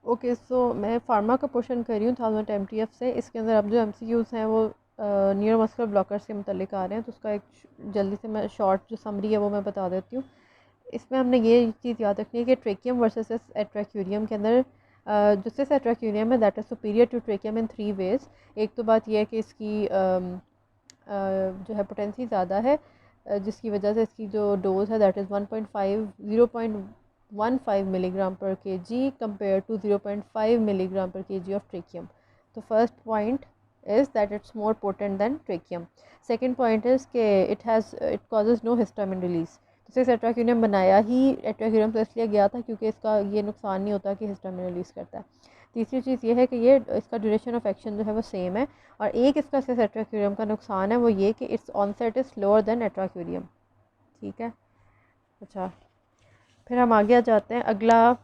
Okay, सो मैं pharma का portion कर रही हूँ 1000 MTF से। इसके अंदर अब जो MCQs हैं वो न्यूरोमस्कुलर ब्लॉकर्स के मतलब आ रहे हैं, तो उसका एक जल्दी से मैं शॉर्ट जो समरी है वो मैं बता देती हूँ। इसमें हमने ये चीज़ याद रखनी है कि ट्रेकियम वर्सेस एट्राक्यूरियम के अंदर जो सिस एट्राक्यूरियम है that is superior to tracrium in 3 ways. एक तो बात यह है कि इसकी जो है पोटेंसी ज़्यादा है, जिसकी वजह से इसकी जो डोज है दैट इज़ 0.15 मिलीग्राम पर केजी कंपेयर टू 0.5 मिलीग्राम पर केजी ऑफ ट्रेकियम। तो first point is that it's more potent than trachea. Second point is कि it causes no histamine release. तो सिर्फ एट्राक्यूरियम बनाया ही एट्राक्यूरियम तो इसलिए गया था क्योंकि इसका ये नुकसान नहीं होता कि हिस्टामिन रिलीज़ करता है। तीसरी चीज़ ये है कि ये इसका ड्यूरेशन ऑफ एक्शन जो है वो सेम है। और एक इसका सिर्फ एट्राक्यूरियम का नुकसान है वो ये कि its onset is slower than atracurium. ठीक है, अच्छा फिर हम आगे आ जाते हैं अगला।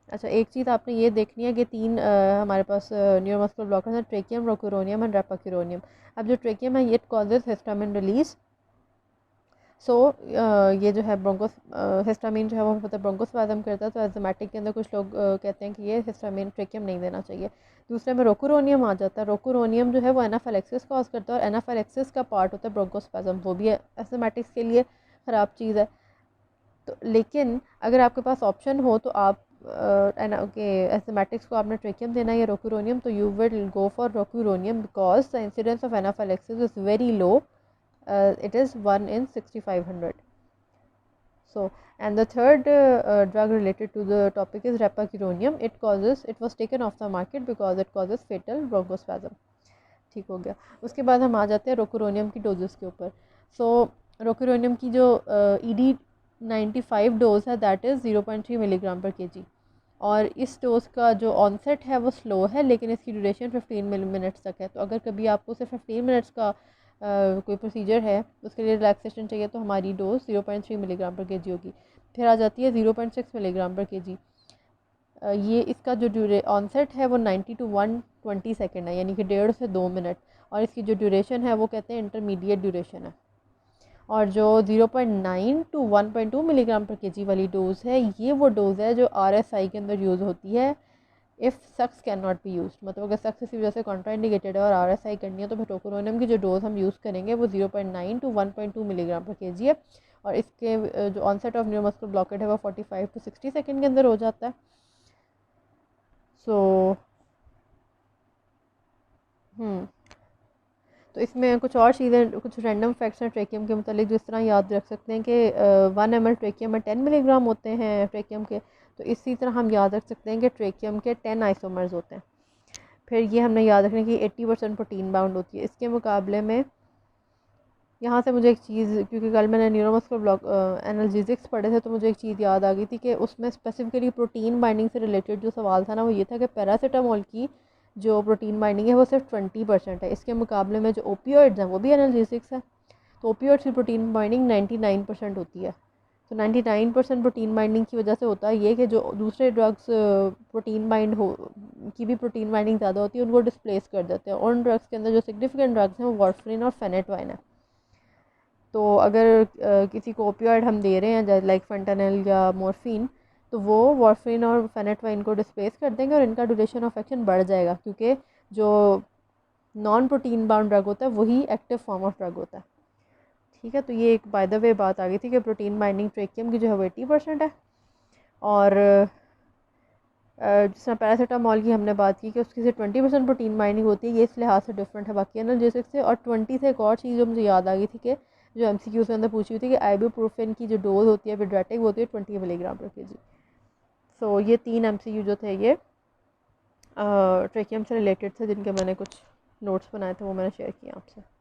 अच्छा, एक चीज़ आपने ये देखनी है कि तीन हमारे पास न्यूरोमस्कुलर ब्लॉकर्स हैं, ट्रेकियम, रोकुरोनियम एंड रेपाक्यूरोनियम। अब जो ट्रेकियम है ये कॉजेज हिस्टामिन रिलीज। सो ये जो है ब्रोंकोस हिस्टामिन जो है वो मतलब ब्रोंकोस्पाज्म करता है, तो एज़मेटिक के अंदर कुछ लोग कहते हैं कि ये हिस्टामिन ट्रेकियम नहीं देना चाहिए। दूसरे में रोकुरोनियम आ जाता है। रोकुरोनियम जो है वो एनाफाइलेक्सिस कॉज करता है और एनाफाइलेक्सिस का पार्ट होता है ब्रोंकोस्पाज्म, वो भी एज़मेटिक्स के लिए ख़राब चीज़ है। तो लेकिन अगर आपके पास ऑप्शन हो तो आप के एस्थमेटिक्स को आपने ट्रेकियम देना है या रोकुरोनियम, तो you will go for rocuronium because the incidence of anaphylaxis is very low. It is 1 in 6500. So, and the third drug related to the topic is rapacuronium. It was taken off the market because it causes fatal bronchospasm. ठीक हो गया। उसके बाद हम आ जाते हैं रोकुरोनियम की doses के ऊपर। सो रोकुरोनियम की जो ED 95 डोज है दैट इज़ 0.3 मिलीग्राम पर केजी। और इस डोज का जो ऑनसेट है वो स्लो है, लेकिन इसकी ड्यूरेशन 15 मिनट्स तक है। तो अगर कभी आपको सिर्फ 15 मिनट्स का कोई प्रोसीजर है, उसके लिए रिलैक्सेशन चाहिए, तो हमारी डोज 0.3 मिलीग्राम पर केजी होगी। फिर आ जाती है 0.6 मिलीग्राम पर केजी। ये इसका जो ऑनसेट है वो 90 to 120 सेकेंड है, यानी कि 1.5 से 2 मिनट। और इसकी जो ड्यूरेशन है वो कहते हैं इंटरमीडिएट ड्यूरेशन है। और जो 0.9 to 1.2 मिलीग्राम पर केजी वाली डोज़ है, ये वो डोज़ है जो RSI के अंदर यूज़ होती है इफ़ सक्स कैन नॉट बी यूज। मतलब अगर सक्स इसी वजह से कॉन्ट्राइंडिकेटेड है और RSI करनी है, तो फिर टोकोरोनियम की जो डोज़ हम यूज़ करेंगे वो 0.9 to 1.2 मिलीग्राम पर केजी है। और इसके जो ऑनसेट ऑफ न्यूरोमस्कुलर ब्लॉकेट है वो 45 to 60 सेकेंड के अंदर हो जाता है। सो हम्म तो इसमें कुछ और चीज़ें, कुछ रैंडम फैक्ट्स हैं ट्रेकियम के मतलब जिस तरह याद रख सकते हैं कि 1 ml ट्रेकियम में 10 मिलीग्राम होते हैं ट्रेकियम के। तो इसी तरह हम याद रख सकते हैं कि ट्रेकियम के 10 आइसोमर्स होते हैं। फिर ये हमने याद रखना कि 80% प्रोटीन बाउंड होती है। इसके मुकाबले में यहाँ से मुझे एक चीज़, क्योंकि कल मैंने न्यूरोमस्कुलर ब्लॉक एनाल्जेसिक्स पढ़े थे, तो मुझे एक चीज़ याद आ गई थी कि उसमें स्पेसिफिकली प्रोटीन बाइंडिंग से रिलेटेड जो सवाल था ना वो ये था कि पैरासीटामोल की जो प्रोटीन बाइंडिंग है वो सिर्फ 20% है। इसके मुकाबले में जो ओपियोइड्स हैं वो भी एनाल्जेसिक्स है, तो ओपियोइड्स की प्रोटीन बाइंडिंग 99% होती है। तो 99% प्रोटीन बाइंडिंग की वजह से होता है ये कि जो दूसरे ड्रग्स प्रोटीन बाइंड हो की भी प्रोटीन बाइंडिंग ज़्यादा होती है, उनको डिस्प्लेस कर देते हैं। उन ड्रग्स के अंदर जो सिग्निफिकेंट ड्रग्स हैं वो वार्फरिन और फेनेटोइन है। तो अगर किसी को ओपियोइड हम दे रहे हैं लाइक फेंटानिल या मॉर्फिन, तो वो वॉर्फिन और फेनेटोइन को डिस्प्लेस कर देंगे और इनका ड्यूरेशन ऑफ एक्शन बढ़ जाएगा, क्योंकि जो नॉन प्रोटीन बाउंड ड्रग होता है वही एक्टिव फॉर्म ऑफ ड्रग होता है। ठीक है, तो ये एक बाय द वे बात आ गई थी कि प्रोटीन बाइंडिंग ट्रेकियम की जो है वो 80% है। और जिस तरह पैरासीटामॉल की हमने बात की कि उसकी से 20% प्रोटीन बाइंडिंग होती है, ये इस लिहाज से डिफरेंट है बाकी एनाल्जेसिक से। और 20 से एक और चीज़ जो मुझे याद आ गई थी कि जो MCQ के अंदर पूछी हुई थी कि आइबुप्रोफेन की जो डोज होती है विड्रेटिक होती है 20 मिलीग्राम पर केजी। सो ये 3 MCQ जो थे ये ट्रेकियम से रिलेटेड थे, जिनके मैंने कुछ नोट्स बनाए थे वो मैंने शेयर किया आपसे।